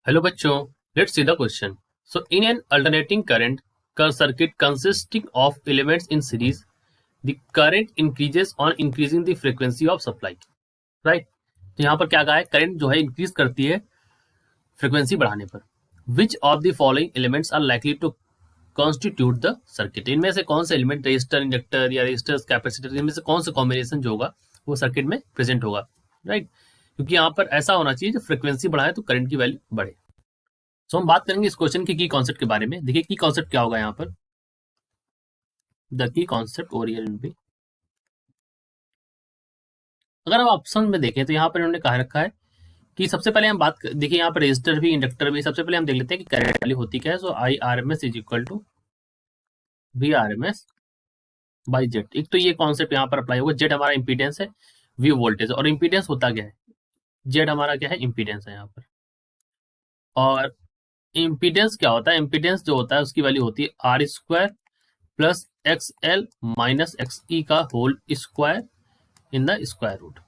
Hello bachcho, let's see the question. So in an alternating current circuit consisting of elements in series, the current increases on increasing the frequency of supply. Right? तो यहाँ पर क्या कहा है, current जो है increase करती है फ्रीक्वेंसी बढ़ाने पर. Which of the following elements are likely to constitute the circuit. इनमें से कौन सा एलिमेंट रेजिस्टर, इंडक्टर या रेजिस्टर कैपेसिटर, इनमें से कौन सा कॉम्बिनेशन जो होगा वो सर्किट में प्रेजेंट होगा. राइट? क्योंकि यहाँ पर ऐसा होना चाहिए जब फ्रीक्वेंसी बढ़ाए तो करंट की वैल्यू बढ़े. सो हम बात करेंगे इस क्वेश्चन के की कॉन्सेप्ट के बारे में. देखिए की कॉन्सेप्ट क्या होगा यहाँ पर. द की कॉन्सेप्ट और अगर हम ऑप्शन में देखें तो यहाँ पर इन्होंने कहा रखा है कि सबसे पहले हम बात देखिए यहाँ पर रेजिस्टर भी, इंडक्टर भी. सबसे पहले हम देख लेते हैं कि करंट वैल्यू होती क्या है. So I R M S is equal to V R M S by Z. एक तो ये कॉन्सेप्ट यहाँ पर अप्लाई होगा. जेड हमारा इंपीडेंस है, वी वोल्टेज, और इंपीडेंस होता क्या है, जेड हमारा क्या है, इंपीडेंस है यहाँ पर. और इम्पीडेंस क्या होता है, इम्पीडेंस जो होता है उसकी वैल्यू होती है R square plus X L minus X E का whole square in the square root.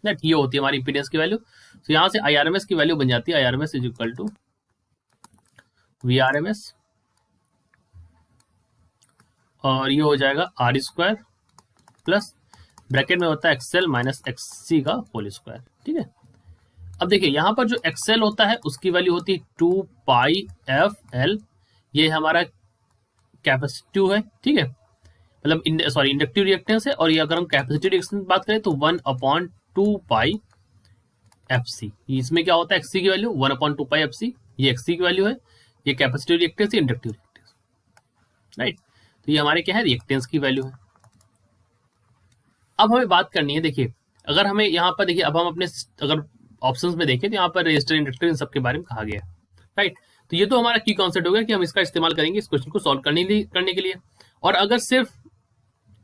Net ये होती है हमारी इम्पीडेंस की वैल्यू. तो यहां से आई आर एम एस की वैल्यू बन जाती है I R M S is equal to V R M S, और ये हो जाएगा आर स्क्वायर प्लस ब्रैकेट में होता है एक्सएल माइनस एक्स सी का होल स्क्वायर. ठीक है. अब देखिए यहां पर जो एक्सएल होता है उसकी वैल्यू होती है 2 पाई एफ एल. ये हमारा कैपेसिटिव है. ठीक है, मतलब सॉरी इंडक्टिव रिएक्टेंस है. और ये अगर हम कैपेसिटिव रिएक्टेंस की बात करें तो 1/2 पाई एफ सी. इसमें क्या होता है, एक्सी की वैल्यू 1/2 पाई एफ सी. ये एक्सी की वैल्यू है, ये कैपेसिटिव रिएक्टेंस, ये इंडक्टिव रिएक्टेंस. राइट? तो ये हमारे क्या है, रिएक्टेंस की वैल्यू है. अब हमें बात करनी है, देखिए अगर हमें यहाँ पर देखिए, अब हम अपने अगर ऑप्शंस में देखें तो यहाँ पर रजिस्टर, इंडक्टर, इन सब के बारे में कहा गया है. राइट? तो ये तो हमारा की कॉन्सेप्ट हो गया कि हम इसका इस्तेमाल करेंगे इस क्वेश्चन को सॉल्व करने के लिए. और अगर सिर्फ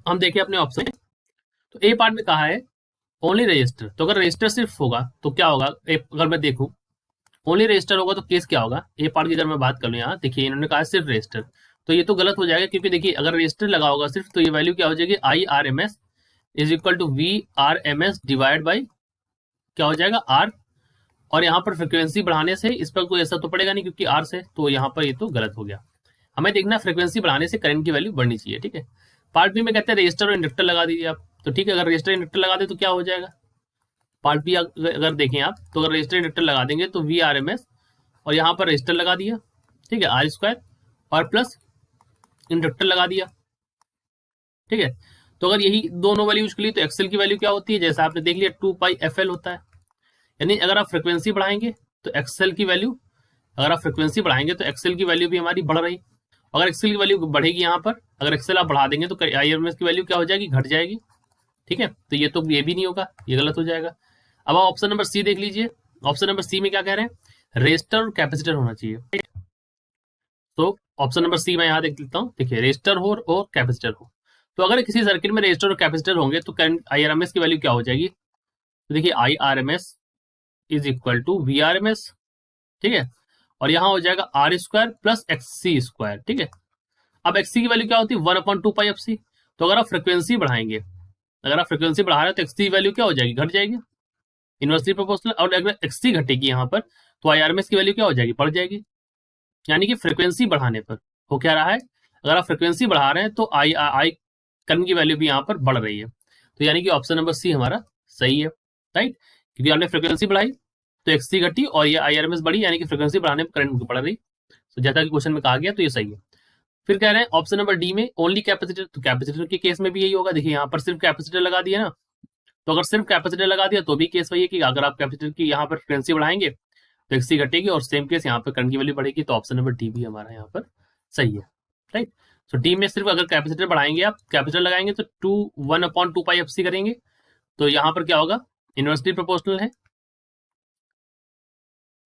हम देखें अपने ऑप्शन में तो ए पार्ट में कहा है ओनली रजिस्टर. तो अगर रजिस्टर सिर्फ होगा तो क्या होगा, अगर मैं देखूं ओनली रजिस्टर होगा तो केस क्या होगा. ए पार्ट की अगर मैं बात कर लूँ, यहाँ देखिए इन्होंने कहा सिर्फ रजिस्टर, तो ये तो गलत हो जाएगा. क्योंकि देखिए अगर रजिस्टर लगा होगा सिर्फ तो ये वैल्यू क्या हो जाएगी, I R M S is equal to V R M S divide by क्या हो जाएगा, आर. और यहाँ पर फ्रिक्वेंसी बढ़ाने से इस पर कोई असर तो पड़ेगा नहीं क्योंकि आर से, तो यहाँ पर ये तो गलत हो गया. हमें देखना फ्रिक्वेंसी बढ़ाने से करंट की वैल्यू बढ़नी चाहिए. ठीक है. पार्ट बी में कहते हैं रजिस्टर और इंडक्टर लगा दीजिए आप. तो ठीक है, अगर रजिस्टर इंडक्टर लगा दे तो क्या हो जाएगा, पार्ट बी अगर देखें आप तो अगर रजिस्टर इंडक्टर लगा देंगे तो वी आर एम एस, और यहाँ पर रजिस्टर लगा दिया, ठीक है, आर स्क्वायर और प्लस इंडक्टर लगा दिया. ठीक है. तो अगर यही दोनों वैल्यू यूज के लिए तो एक्सएल की वैल्यू क्या होती है, जैसा आपने देख लिया 2 पाई एफ एल होता है. यानी अगर आप फ्रिक्वेंसी बढ़ाएंगे तो एक्सएल की वैल्यू, अगर आप फ्रिक्वेंसी बढ़ाएंगे तो एक्सएल की वैल्यू भी हमारी बढ़ रही. अगर एक्सएल की वैल्यू बढ़ेगी यहाँ पर, अगर एक्सएल आप बढ़ा देंगे तो आई एम एस की वैल्यू क्या हो जाएगी, घट जाएगी. ठीक है. तो ये तो ये भी नहीं होगा, ये गलत हो जाएगा. अब आप ऑप्शन नंबर सी देख लीजिए. ऑप्शन नंबर सी में क्या कह रहे हैं, रेजिस्टर और कैपेसिटर होना चाहिए. तो ऑप्शन नंबर सी मैं यहाँ देख लेता हूँ. देखिए रेजिस्टर हो और कैपेसिटर हो. तो अगर किसी सर्किट में रेजिस्टर और कैपेसिटर होंगे तो current I R M S की वैल्यू क्या हो जाएगी. तो देखिए I R M S is equal to V R M S. ठीक है. और यहाँ हो जाएगा R square plus X C square. ठीक है. अब एक्स सी की वैल्यू क्या होती है, 1/2 पाई एफ सी. तो अगर आप फ्रिक्वेंसी बढ़ाएंगे, अगर आप फ्रिक्वेंसी बढ़ा रहे हो तो एक्स सी की वैल्यू क्या हो जाएगी, घट जाएगी, इनवर्सली प्रोपोर्शनल. और अगर एक्स सी घटेगी यहाँ पर तो आई आर एम एस की वैल्यू क्या हो जाएगी, बढ़ जाएगी. यानी कि फ्रिक्वेंसी बढ़ाने पर हो क्या रहा है, अगर आप फ्रिक्वेंसी बढ़ा रहे हैं तो आई आई करंट की वैल्यू भी यहाँ पर बढ़ रही है. तो यानी कि ऑप्शन नंबर सी हमारा सही है. राइट? क्योंकि आपने फ्रिक्वेंसी बढ़ाई तो एक्स सी घटी और ये आई आर एम एस बढ़ी, यानी कि फ्रिक्वेंसी बढ़ाने पर करंट बढ़ रही. तो जैसा कि क्वेश्चन में कहा गया तो ये सही है. फिर कह रहे हैं ऑप्शन नंबर डी में ओनली कैपेसिटर. तो कैपेसिटर के केस में भी यही होगा. देखिए यहाँ पर सिर्फ कैपेसिटर लगा दिया ना, तो अगर सिर्फ कैपेसिटर लगा दिया तो भी केस वही है कि अगर आप कैपेसिटर की यहाँ पर फ्रिक्वेंसी बढ़ाएंगे तो एक्सी घटेगी और सेम केस यहाँ पर करंट की वैल्यू बढ़ेगी. तो ऑप्शन नंबर डी भी हमारा यहाँ पर सही है. राइट? सो डी में सिर्फ अगर कैपेसिटर बढ़ाएंगे, आप कैपेसिटर लगाएंगे तो 1/2 पाई एफ सी करेंगे, तो यहाँ पर क्या होगा, इनवर्सली प्रोपोर्शनल है.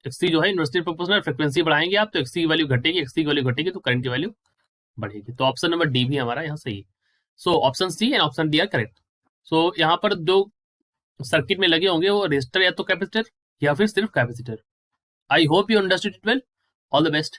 एक्सी जो है इनवर्सली प्रोपोर्शनल, फ्रिक्वेंसी बढ़ाएंगे आप तो एक्सी की वैल्यू घटेगी, एक्सी की वैल्यू घटेगी तो करंट की वैल्यू बढ़ेगी. तो ऑप्शन नंबर डी भी हमारा यहाँ सही है. So option C and option D are correct. So यहाँ पर जो सर्किट में लगे होंगे वो रेजिस्टर या तो कैपेसिटर या फिर सिर्फ capacitor. I hope you understood it well. All the best.